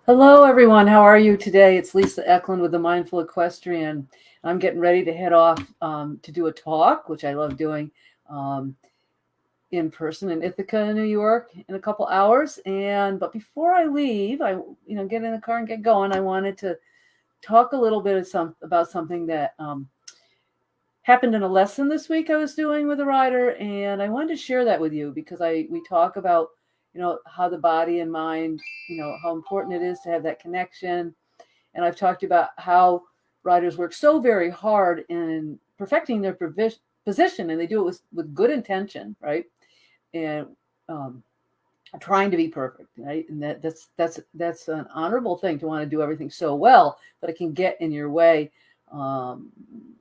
Hello, everyone. How are you today? It's Lisa Eklund with the Mindful Equestrian. I'm getting ready to head off to do a talk, which I love doing um, in person in Ithaca, New York, in a couple hours. But before I leave, I get in the car and get going. I wanted to talk a little bit about something that happened in a lesson this week I was doing with a rider, and I wanted to share that with you because we talk about how the body and mind, how important it is to have that connection. And I've talked about how riders work so very hard in perfecting their position, and they do it with good intention, right? And trying to be perfect, right? And that's an honorable thing to want to do everything so well, but it can get in your way in a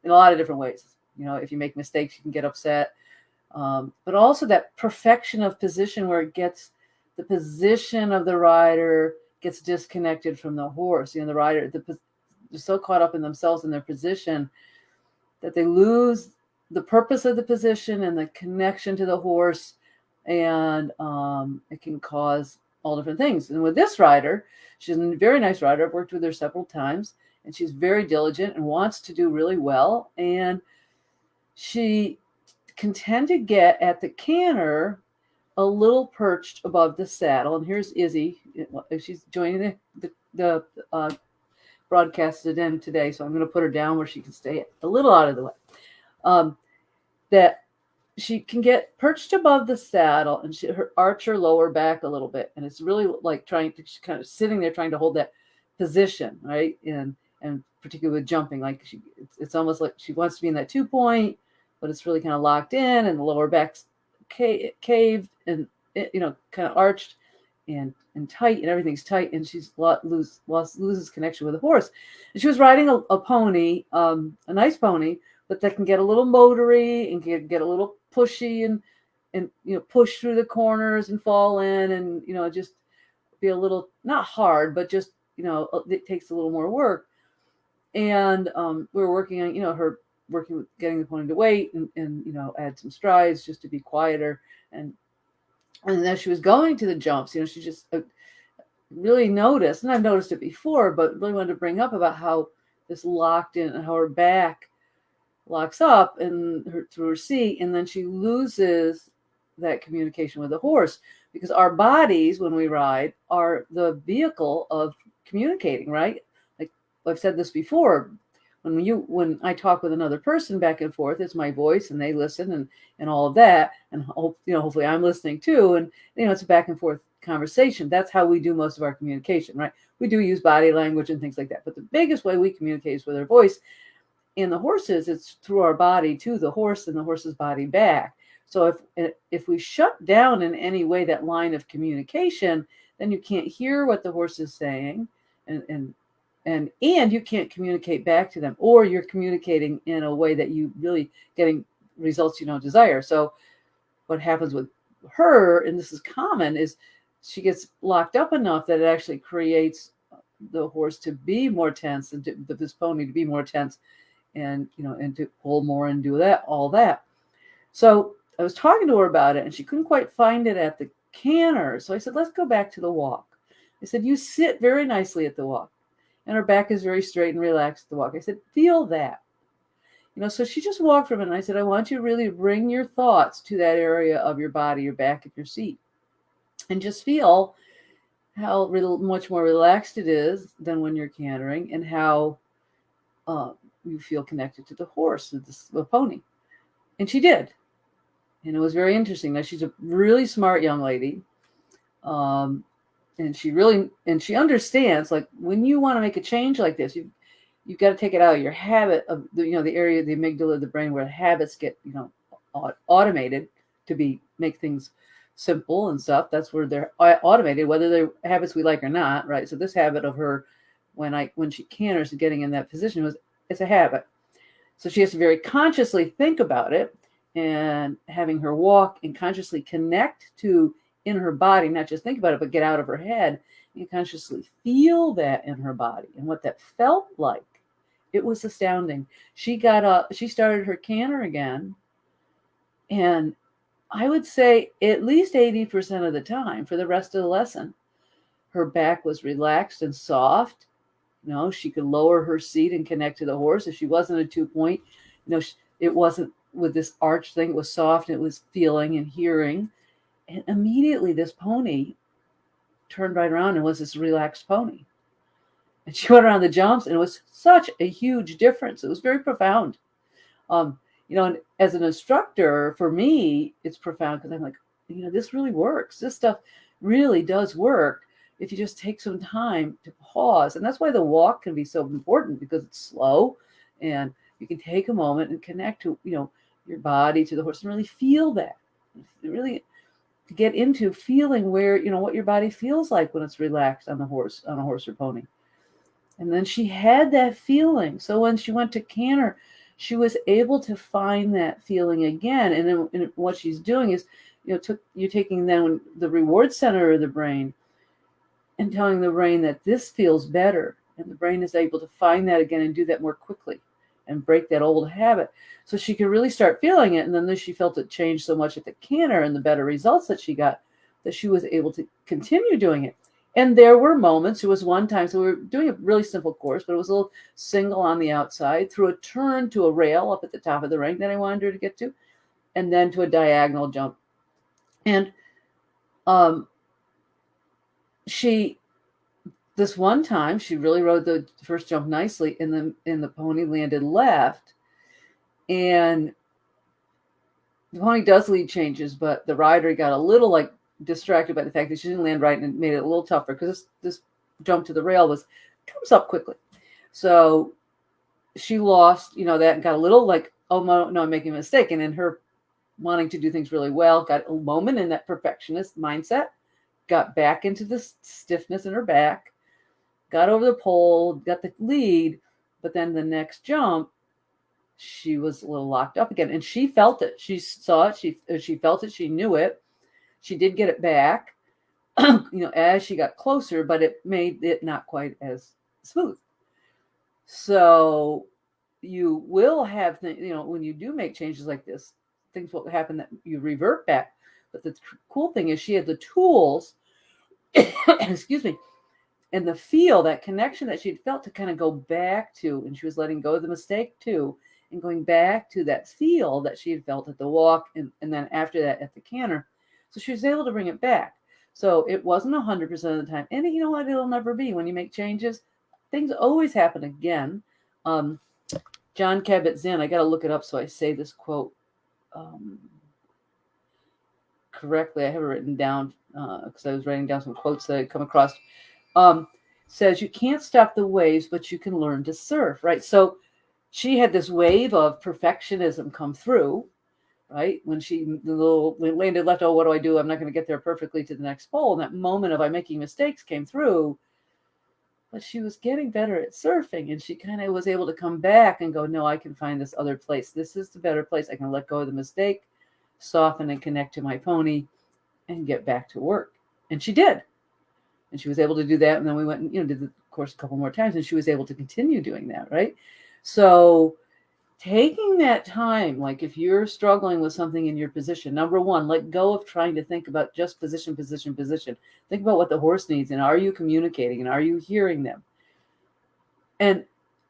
lot of different ways. If you make mistakes, you can get upset. But also that perfection of position where the position of the rider gets disconnected from the horse. The rider, they're so caught up in themselves and their position that they lose the purpose of the position and the connection to the horse. And it can cause all different things. And with this rider, she's a very nice rider. I've worked with her several times, and she's very diligent and wants to do really well. And she can tend to get at the canter a little perched above the saddle. And here's Izzy. She's joining the broadcast today. So I'm going to put her down where she can stay a little out of the way. That she can get perched above the saddle and arch her lower back a little bit. And it's really like she's kind of sitting there trying to hold that position, right? And particularly with jumping, like it's almost like she wants to be in that 2-point, but it's really kind of locked in, and the lower back's caved and kind of arched and tight, and everything's tight, and she's loses connection with the horse. And she was riding a pony, a nice pony, but that can get a little motory and can get a little pushy and push through the corners and fall in, and just be a little not hard, but just it takes a little more work. And we were working on her working with getting the pony to wait and add some strides just to be quieter. And as she was going to the jumps, she just really noticed, and I've noticed it before, but really wanted to bring up about how this locked in and how her back locks up and through her seat, and then she loses that communication with the horse, because our bodies, when we ride, are the vehicle of communicating, right? Like I've said this before, when I talk with another person back and forth, it's my voice and they listen and all of that, and hopefully I'm listening too, and it's a back and forth conversation. That's how we do most of our communication, right? We do use body language and things like that, but the biggest way we communicate is with our voice. In the horses, it's through our body to the horse and the horse's body back. So if we shut down in any way that line of communication, then you can't hear what the horse is saying, and you can't communicate back to them, or you're communicating in a way that you really getting results you don't desire. So what happens with her, and this is common, is she gets locked up enough that it actually creates the horse to be more tense, and this pony to be more tense, and to pull more and do all that. So I was talking to her about it, and she couldn't quite find it at the canter. So I said, let's go back to the walk. I said, you sit very nicely at the walk, and her back is very straight and relaxed at the walk. I said, feel that. So she just walked from it, and I said, I want you to really bring your thoughts to that area of your body, your back of your seat, and just feel how much more relaxed it is than when you're cantering, and how you feel connected to the horse, the pony. And she did. And it was very interesting. Now, she's a really smart young lady. And she understands, like, when you want to make a change like this, you've got to take it out of your habit of the area of the amygdala of the brain where habits get, automated to make things simple and stuff. That's where they're automated, whether they're habits we like or not, right? So this habit of her, when she canters and getting in that position, it's a habit. So she has to very consciously think about it, and having her walk and consciously connect to in her body, not just think about it, but get out of her head and consciously feel that in her body and what that felt like. It was astounding. She got up, she started her canter again, and I would say at least 80% of the time for the rest of the lesson, her back was relaxed and soft. She could lower her seat and connect to the horse. If she wasn't a 2-point, it wasn't with this arch thing. It was soft. It was feeling and hearing. And immediately this pony turned right around and was this relaxed pony. And she went around the jumps, and it was such a huge difference. It was very profound. And as an instructor, for me, it's profound because I'm like, this really works. This stuff really does work if you just take some time to pause. And that's why the walk can be so important, because it's slow and you can take a moment and connect to, your body, to the horse, and really feel that. Really get into feeling where, what your body feels like when it's relaxed on a horse or pony. And then she had that feeling. So when she went to canter, she was able to find that feeling again. And then what she's doing is, you're taking then the reward center of the brain and telling the brain that this feels better. And the brain is able to find that again and do that more quickly and break that old habit. So she could really start feeling it. And then she felt it change so much at the canter and the better results that she got, that she was able to continue doing it. And there were moments, it was one time, so we were doing a really simple course, but it was a little single on the outside, through a turn to a rail up at the top of the ring that I wanted her to get to, and then to a diagonal jump. And this one time, she really rode the first jump nicely, and the pony landed left. And the pony does lead changes, but the rider got a little distracted by the fact that she didn't land right, and it made it a little tougher because this jump to the rail comes up quickly. So she lost, that, and got a little oh no, I'm making a mistake. And in her wanting to do things really well, got a moment in that perfectionist mindset, got back into the stiffness in her back, got over the pole, got the lead, but then the next jump, she was a little locked up again, and she felt it. She saw it. She felt it. She knew it. She did get it back, as she got closer, but it made it not quite as smooth. So you will have things, when you do make changes like this, things will happen that you revert back. But the cool thing is she had the tools, excuse me, and the feel, that connection that she'd felt to kind of go back to, and she was letting go of the mistake too, and going back to that feel that she had felt at the walk, and then after that at the canter. So she was able to bring it back. So it wasn't 100% of the time. And you know what? It'll never be. When you make changes, things always happen again. John Kabat-Zinn, I got to look it up so I say this quote correctly. I have it written down because I was writing down some quotes that I'd come across. Says, you can't stop the waves, but you can learn to surf, right? So she had this wave of perfectionism come through, right? When landed left, oh, what do I do? I'm not going to get there perfectly to the next pole. And that moment of I'm making mistakes came through, but she was getting better at surfing, and she kind of was able to come back and go, no, I can find this other place. This is the better place. I can let go of the mistake, soften and connect to my pony, and get back to work. And she did. And she was able to do that. And then we went and, did the course a couple more times, and she was able to continue doing that, right? So taking that time, like if you're struggling with something in your position, number one, let go of trying to think about just position. Think about what the horse needs, and are you communicating, and are you hearing them? And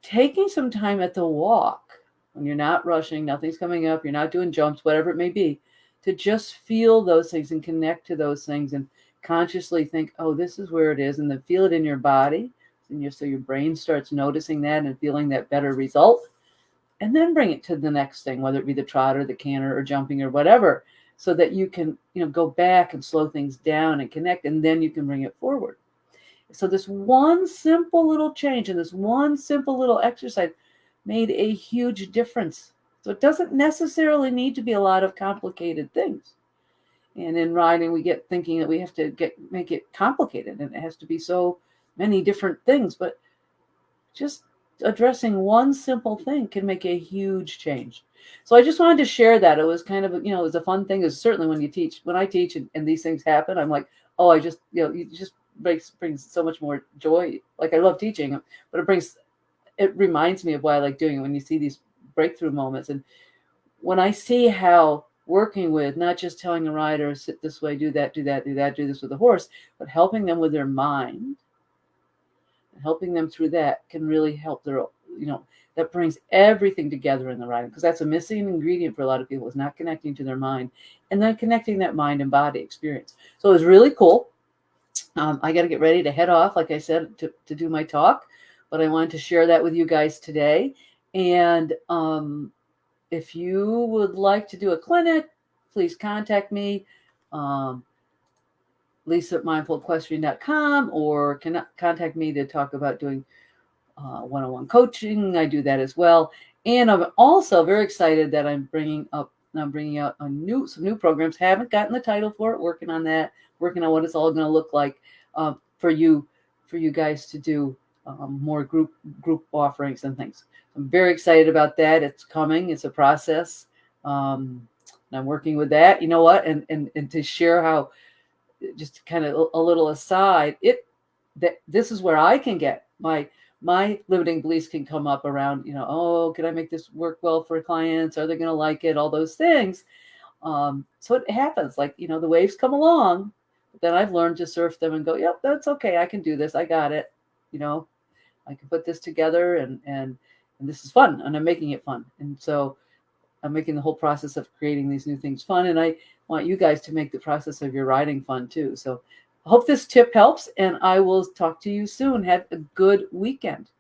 taking some time at the walk, when you're not rushing, nothing's coming up, you're not doing jumps, whatever it may be, to just feel those things and connect to those things and consciously think, oh, this is where it is, and then feel it in your body. So your brain starts noticing that and feeling that better result. And then bring it to the next thing, whether it be the trot or the canter or jumping or whatever, so that you can, go back and slow things down and connect, and then you can bring it forward. So this one simple little change and this one simple little exercise made a huge difference. So it doesn't necessarily need to be a lot of complicated things. And in riding, we get thinking that we have to make it complicated, and it has to be so many different things. But just addressing one simple thing can make a huge change. So I just wanted to share that. It was kind of, it was a fun thing. Is certainly when I teach and these things happen, I'm like, oh, it just brings so much more joy. Like I love teaching, but it reminds me of why I like doing it when you see these breakthrough moments. And when I see how working with, not just telling a rider, sit this way, do that, do that, do that, do this with the horse, but helping them with their mind, helping them through that can really help their, that brings everything together in the riding, because that's a missing ingredient for a lot of people, is not connecting to their mind and then connecting that mind and body experience. So it was really cool. I got to get ready to head off, like I said, to do my talk, but I wanted to share that with you guys today. And if you would like to do a clinic, please contact me, Lisa at mindfulequestrian.com, or can contact me to talk about doing one-on-one coaching. I do that as well. And I'm also very excited that I'm bringing out some new programs. Haven't gotten the title for it. Working on that. Working on what it's all going to look like for you guys to do more group offerings and things. I'm very excited about that. It's coming. It's a process. And I'm working with that. You know what? And to share how, just kind of a little aside, this is where I can get my limiting beliefs can come up around, can I make this work well for clients? Are they going to like it? All those things. So it happens, like, the waves come along, but then I've learned to surf them and go, yep, that's okay. I can do this. I got it. I can put this together and this is fun, and I'm making it fun. And so I'm making the whole process of creating these new things fun. And I want you guys to make the process of your riding fun too. So I hope this tip helps, and I will talk to you soon. Have a good weekend.